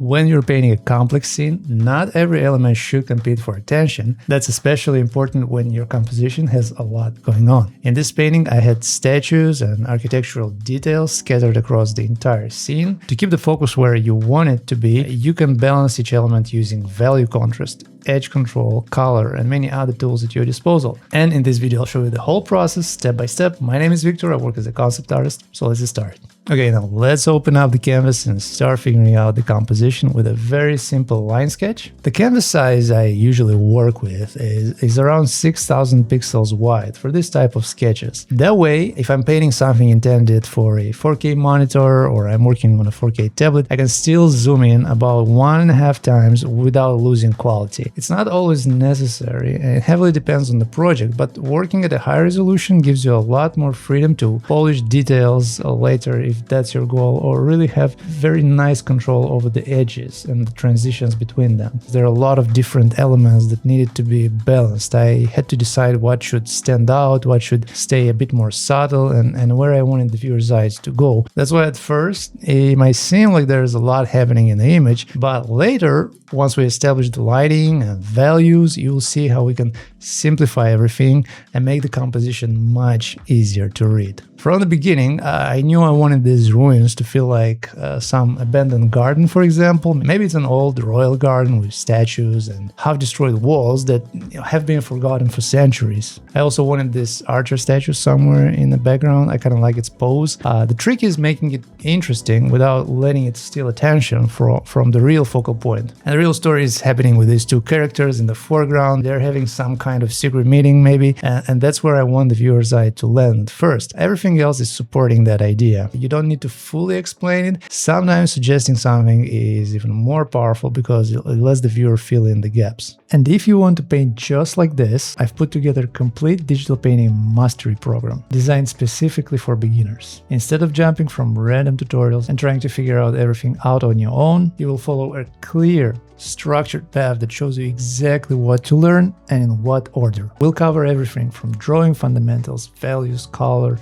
when you're painting a complex scene, not every element should compete for attention. That's especially important when your composition has a lot going on. In this painting, I had statues and architectural details scattered across the entire scene. To keep the focus where you want it to be, you can balance each element using value contrast, edge control, color, and many other tools at your disposal. And in this video, I'll show you the whole process step by step. My name is Victor, I work as a concept artist, so let's get started. Okay, now let's open up the canvas and start figuring out the composition with a very simple line sketch. The canvas size I usually work with is around 6,000 pixels wide for this type of sketches. That way, if I'm painting something intended for a 4K monitor or I'm working on a 4K tablet, I can still zoom in about 1.5 times without losing quality. It's not always necessary and it heavily depends on the project, but working at a high resolution gives you a lot more freedom to polish details later if that's your goal, or really have very nice control over the edges and the transitions between them. There are a lot of different elements that needed to be balanced. I had to decide what should stand out, what should stay a bit more subtle, and where I wanted the viewer's eyes to go. That's why at first it might seem like there's a lot happening in the image, but later, once we establish the lighting and values, you'll see how we can simplify everything and make the composition much easier to read. From the beginning, I knew I wanted these ruins to feel like some abandoned garden, for example. Maybe it's an old royal garden with statues and half-destroyed walls that have been forgotten for centuries. I also wanted this archer statue somewhere in the background. I kind of like its pose. The trick is making it interesting without letting it steal attention from the real focal point. And the real story is happening with these two characters in the foreground. They're having some kind of secret meeting maybe, and that's where I want the viewer's eye to land first. Everything else is supporting that idea. You don't need to fully explain it. Sometimes suggesting something is even more powerful because it lets the viewer fill in the gaps. And if you want to paint just like this, I've put together a complete digital painting mastery program designed specifically for beginners. Instead of jumping from random tutorials and trying to figure out everything out on your own, you will follow a clear, structured path that shows you exactly what to learn and in what order. We'll cover everything from drawing fundamentals, values, color,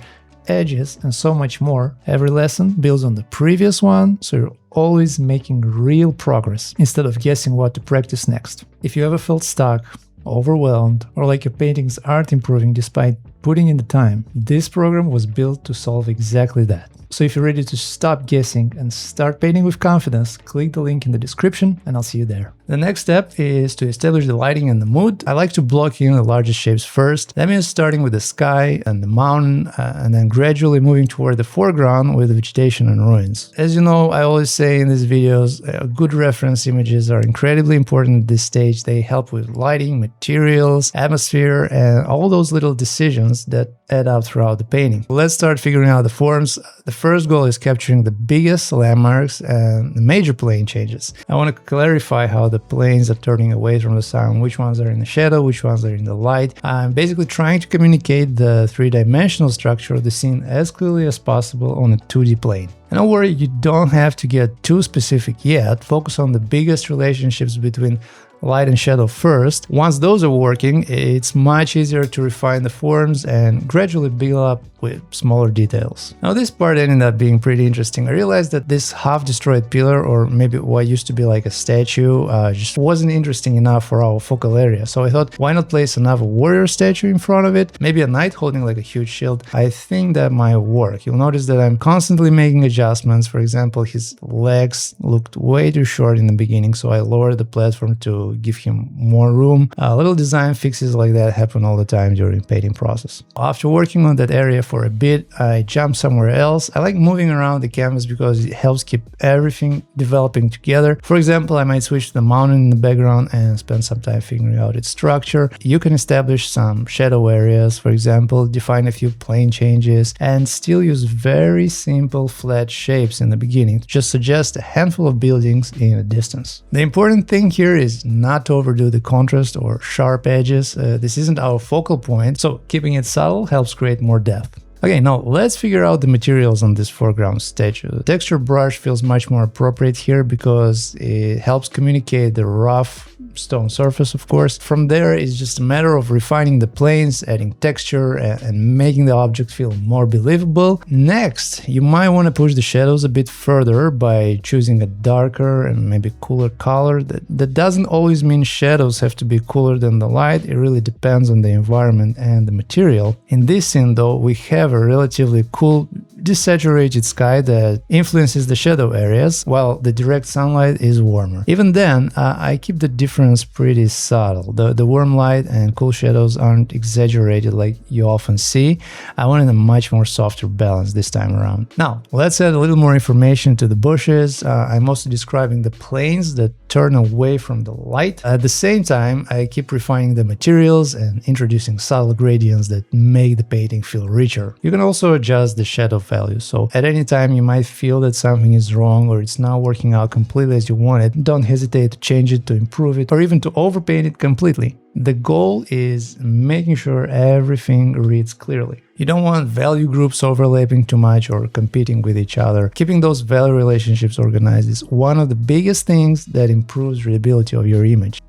edges, and so much more. Every lesson builds on the previous one, so you're always making real progress instead of guessing what to practice next. If you ever felt stuck, overwhelmed, or like your paintings aren't improving despite putting in the time, this program was built to solve exactly that. So if you're ready to stop guessing and start painting with confidence, click the link in the description and I'll see you there. The next step is to establish the lighting and the mood. I like to block in the largest shapes first. That means starting with the sky and the mountain and then gradually moving toward the foreground with the vegetation and ruins. As you know, I always say in these videos, good reference images are incredibly important at this stage. They help with lighting, materials, atmosphere, and all those little decisions that add up throughout the painting. Let's start figuring out the forms. The first goal is capturing the biggest landmarks and the major plane changes. I want to clarify how the planes are turning away from the sun, which ones are in the shadow, which ones are in the light. I'm basically trying to communicate the three-dimensional structure of the scene as clearly as possible on a 2D plane. And don't worry, you don't have to get too specific yet. Focus on the biggest relationships between light and shadow first. Once those are working, it's much easier to refine the forms and gradually build up with smaller details. Now this part ended up being pretty interesting. I realized that this half-destroyed pillar, or maybe what used to be like a statue, just wasn't interesting enough for our focal area. So I thought, why not place another warrior statue in front of it? Maybe a knight holding like a huge shield. I think that might work. You'll notice that I'm constantly making adjustments. For example, his legs looked way too short in the beginning, so I lowered the platform to give him more room. Little design fixes like that happen all the time during the painting process. After working on that area for a bit, I jumped somewhere else. I like moving around the canvas because it helps keep everything developing together. For example, I might switch to the mountain in the background and spend some time figuring out its structure. You can establish some shadow areas, for example, define a few plane changes, and still use very simple flat shapes in the beginning to just suggest a handful of buildings in the distance. The important thing here is not to overdo the contrast or sharp edges. This isn't our focal point, so keeping it subtle helps create more depth. Okay, now let's figure out the materials on this foreground statue. The texture brush feels much more appropriate here because it helps communicate the rough stone surface, of course. From there, it's just a matter of refining the planes, adding texture, and making the object feel more believable. Next, you might want to push the shadows a bit further by choosing a darker and maybe cooler color. That doesn't always mean shadows have to be cooler than the light. It really depends on the environment and the material. In this scene, though, we have a relatively cool desaturated sky that influences the shadow areas, while the direct sunlight is warmer. Even then, I keep the difference pretty subtle. The warm light and cool shadows aren't exaggerated like you often see. I wanted a much more softer balance this time around. Now, let's add a little more information to the bushes. I'm mostly describing the planes that turn away from the light. At the same time, I keep refining the materials and introducing subtle gradients that make the painting feel richer. You can also adjust the shadow value, so at any time you might feel that something is wrong or it's not working out completely as you want it, don't hesitate to change it, to improve it, or even to overpaint it completely. The goal is making sure everything reads clearly. You don't want value groups overlapping too much or competing with each other. Keeping those value relationships organized is one of the biggest things that improves readability of your image.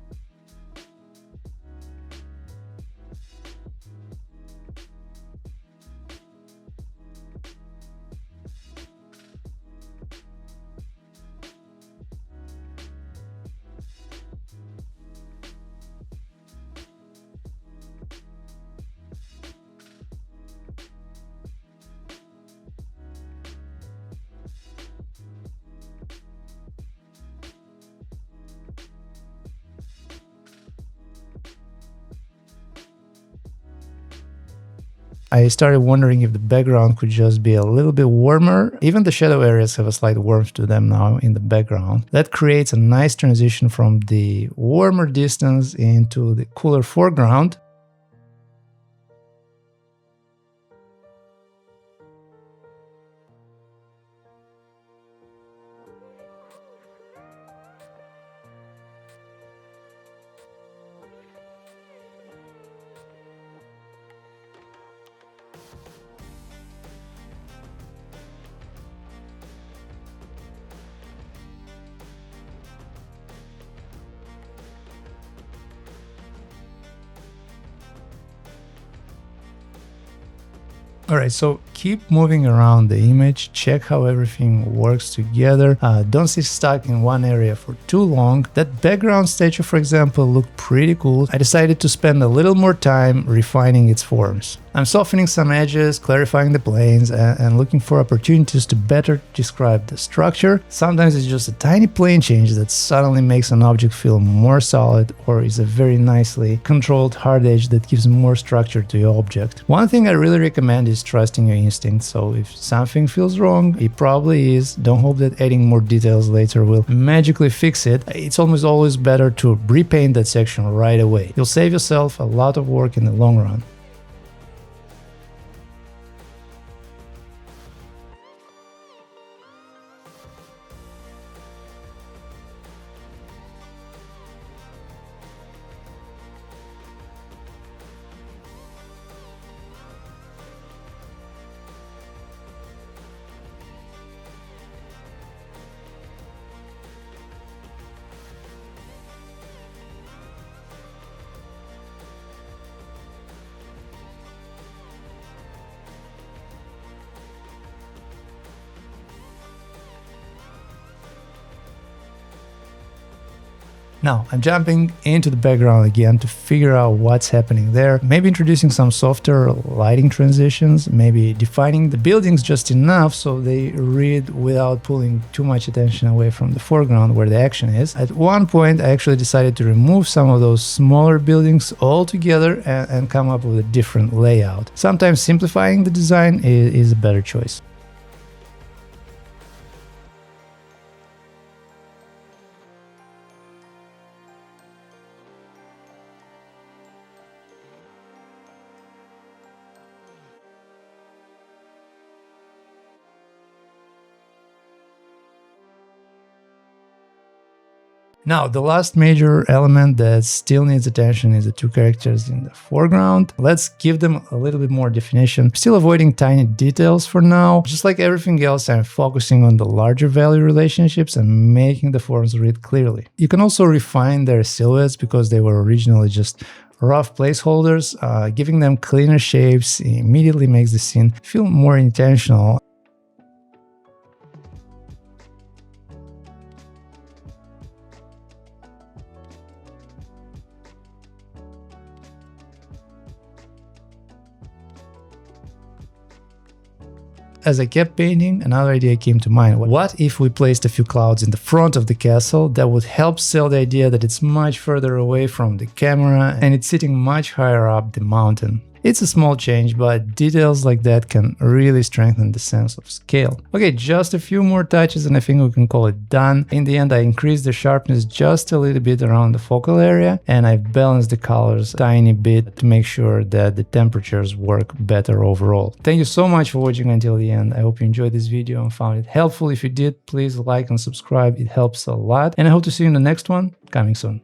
I started wondering if the background could just be a little bit warmer. Even the shadow areas have a slight warmth to them now in the background. That creates a nice transition from the warmer distance into the cooler foreground. Alright, so keep moving around the image, check how everything works together, don't sit stuck in one area for too long. That background statue, for example, looked pretty cool. I decided to spend a little more time refining its forms. I'm softening some edges, clarifying the planes, and looking for opportunities to better describe the structure. Sometimes it's just a tiny plane change that suddenly makes an object feel more solid, or is a very nicely controlled hard edge that gives more structure to your object. One thing I really recommend is trusting your instincts, so if something feels wrong, it probably is. Don't hope that adding more details later will magically fix it. It's almost always better to repaint that section right away. You'll save yourself a lot of work in the long run. Now, I'm jumping into the background again to figure out what's happening there, maybe introducing some softer lighting transitions, maybe defining the buildings just enough so they read without pulling too much attention away from the foreground where the action is. At one point, I actually decided to remove some of those smaller buildings altogether and come up with a different layout. Sometimes simplifying the design is a better choice. Now, the last major element that still needs attention is the two characters in the foreground. Let's give them a little bit more definition. Still avoiding tiny details for now. Just like everything else, I'm focusing on the larger value relationships and making the forms read clearly. You can also refine their silhouettes because they were originally just rough placeholders. Giving them cleaner shapes immediately makes the scene feel more intentional. As I kept painting, another idea came to mind. What if we placed a few clouds in the front of the castle? That would help sell the idea that it's much further away from the camera and it's sitting much higher up the mountain. It's a small change, but details like that can really strengthen the sense of scale. Okay, just a few more touches and I think we can call it done. In the end, I increased the sharpness just a little bit around the focal area and I've balanced the colors a tiny bit to make sure that the temperatures work better overall. Thank you so much for watching until the end. I hope you enjoyed this video and found it helpful. If you did, please like and subscribe. It helps a lot. And I hope to see you in the next one, coming soon.